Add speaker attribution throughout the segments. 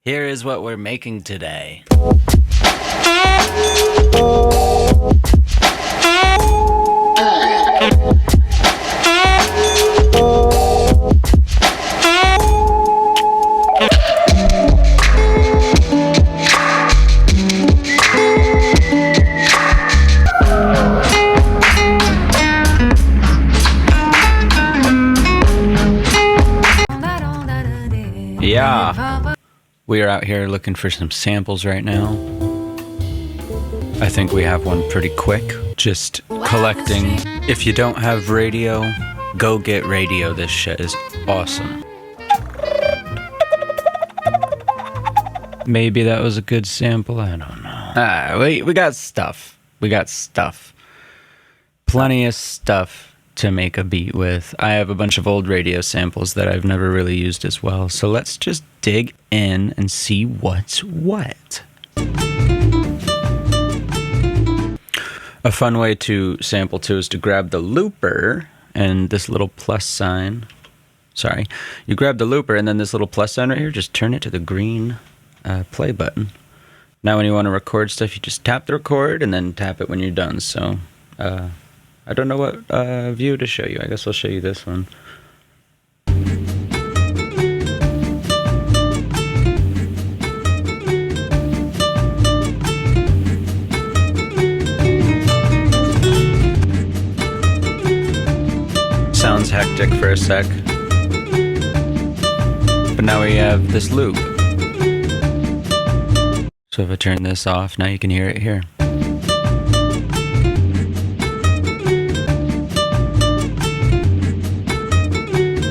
Speaker 1: Here is what we're making today. Yeah, we are out here looking for some samples right now. I think we have one pretty quick. Just collecting. If you don't have radio, go get radio. This shit is awesome. Maybe that was a good sample. I don't know. We got stuff. We got stuff. Plenty of stuff to make a beat with. I have a bunch of old radio samples that I've never really used as well. So let's just dig in and see what's what. A fun way to sample too is to grab the looper and this little plus sign. Sorry. You grab the looper and then this little plus sign right here, just turn it to the green play button. Now when you want to record stuff, you just tap the record and then tap it when you're done. So, I don't know what view to show you. I guess I'll show you this one. Sounds hectic for a sec. But now we have this loop. So if I turn this off, now you can hear it here.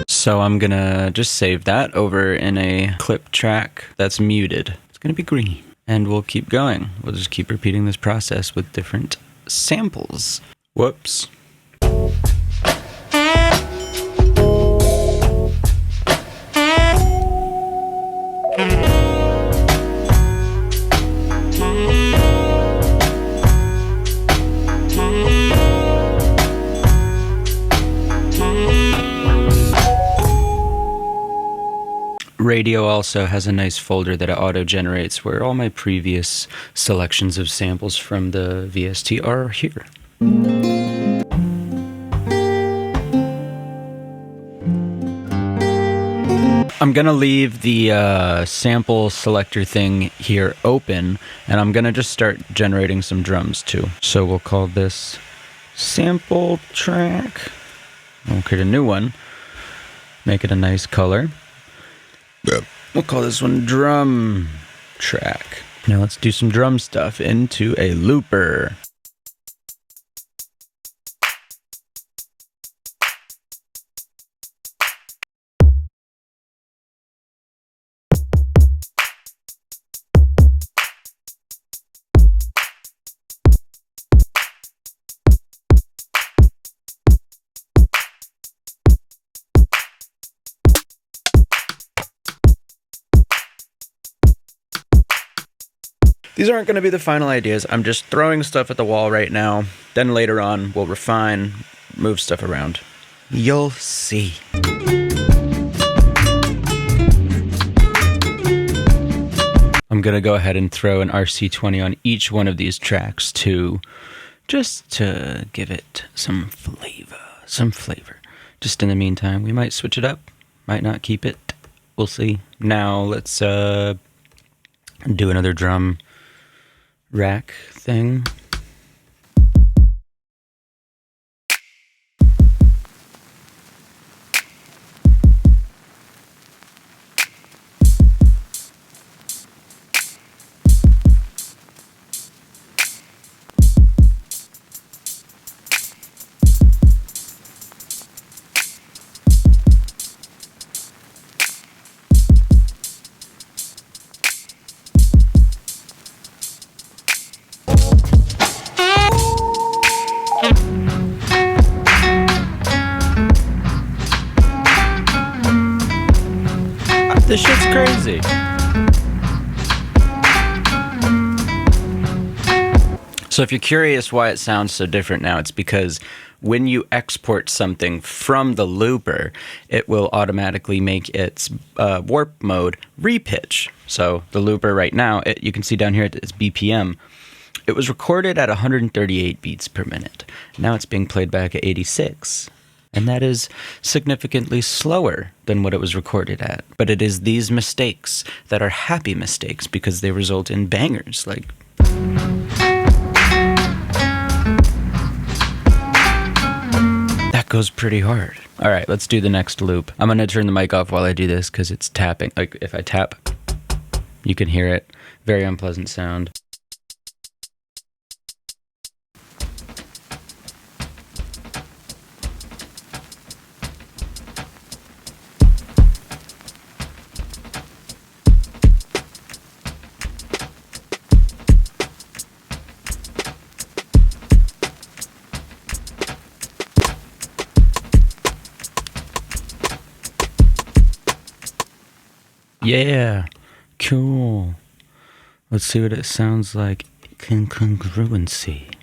Speaker 1: So I'm gonna just save that over in a clip track that's muted. It's gonna be green. And we'll keep going. We'll just keep repeating this process with different samples. Whoops. Radio also has a nice folder that it auto-generates where all my previous selections of samples from the VST are here. I'm gonna leave the sample selector thing here open, and I'm gonna just start generating some drums too. So we'll call this sample track. We'll create a new one, make it a nice color. We'll call this one drum track. Now let's do some drum stuff into a looper. These aren't going to be the final ideas. I'm just throwing stuff at the wall right now. Then later on, we'll refine, move stuff around. You'll see. I'm going to go ahead and throw an RC20 on each one of these tracks too, just to give it some flavor. Just in the meantime, we might switch it up, might not keep it. We'll see. Now let's do another drum rack thing. This shit's crazy. So if you're curious why it sounds so different now, it's because when you export something from the looper, it will automatically make its warp mode repitch. So the looper right now, you can see down here its BPM. It was recorded at 138 beats per minute. Now it's being played back at 86. And that is significantly slower than what it was recorded at. But it is these mistakes that are happy mistakes because they result in bangers. Like, that goes pretty hard. All right, let's do the next loop. I'm gonna turn the mic off while I do this because it's tapping. Like, if I tap, you can hear it. Very unpleasant sound. Yeah, cool. Let's see what it sounds like in congruency.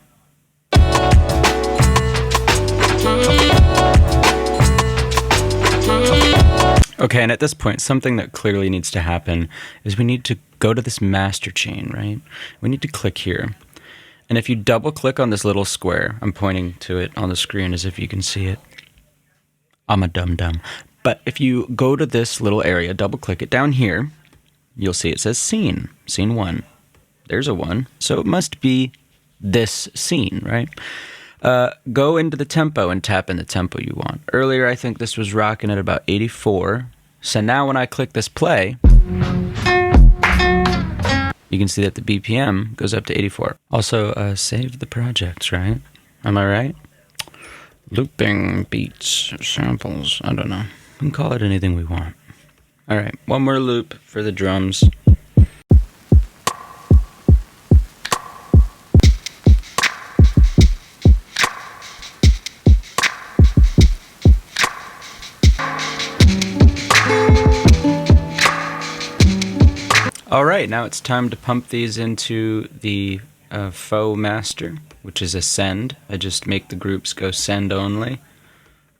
Speaker 1: Okay, and at this point, something that clearly needs to happen is we need to go to this master chain, right? We need to click here. And if you double click on this little square, I'm pointing to it on the screen as if you can see it. I'm a dum-dum. But if you go to this little area, double click it down here, you'll see it says scene, scene 1. There's a 1, so it must be this scene, right? Go into the tempo and tap in the tempo you want. Earlier, I think this was rocking at about 84. So now when I click this play, you can see that the BPM goes up to 84. Also, save the projects, right? Am I right? Looping, beats, samples, I don't know. We can call it anything we want. All right, one more loop for the drums. All right, now it's time to pump these into the faux master, which is a send. I just make the groups go send only,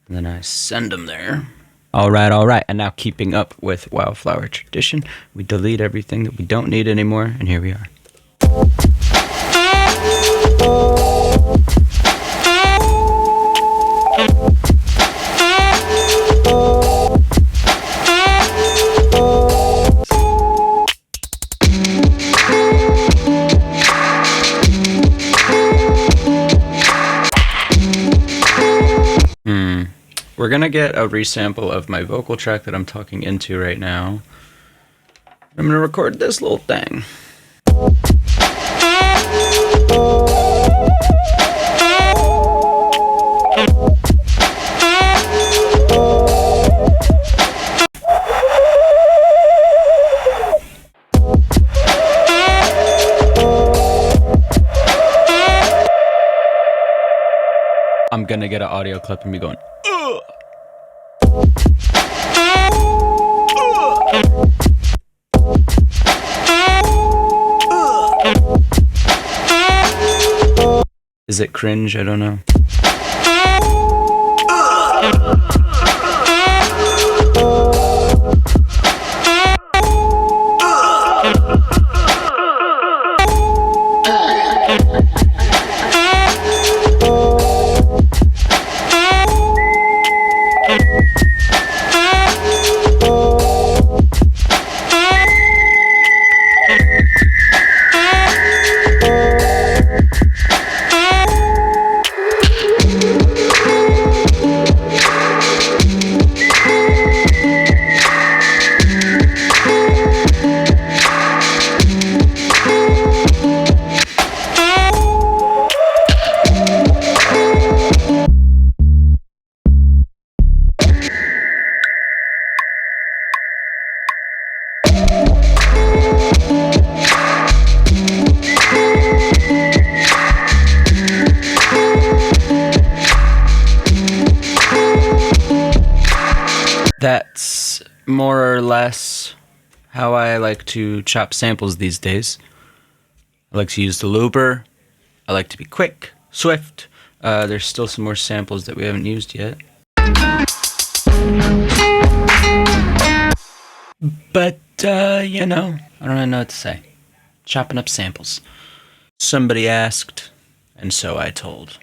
Speaker 1: and then I send them there. All right, and now keeping up with wowflower tradition, we delete everything that we don't need anymore, and here we are. We're gonna get a resample of my vocal track that I'm talking into right now. I'm gonna record this little thing. I'm gonna get an audio clip and be going, ugh! Is it cringe? I don't know. That's more or less how I like to chop samples these days. I like to use the looper. I like to be quick, swift, There's still some more samples that we haven't used yet. But, you know, I don't really know what to say. Chopping up samples. Somebody asked, and so I told.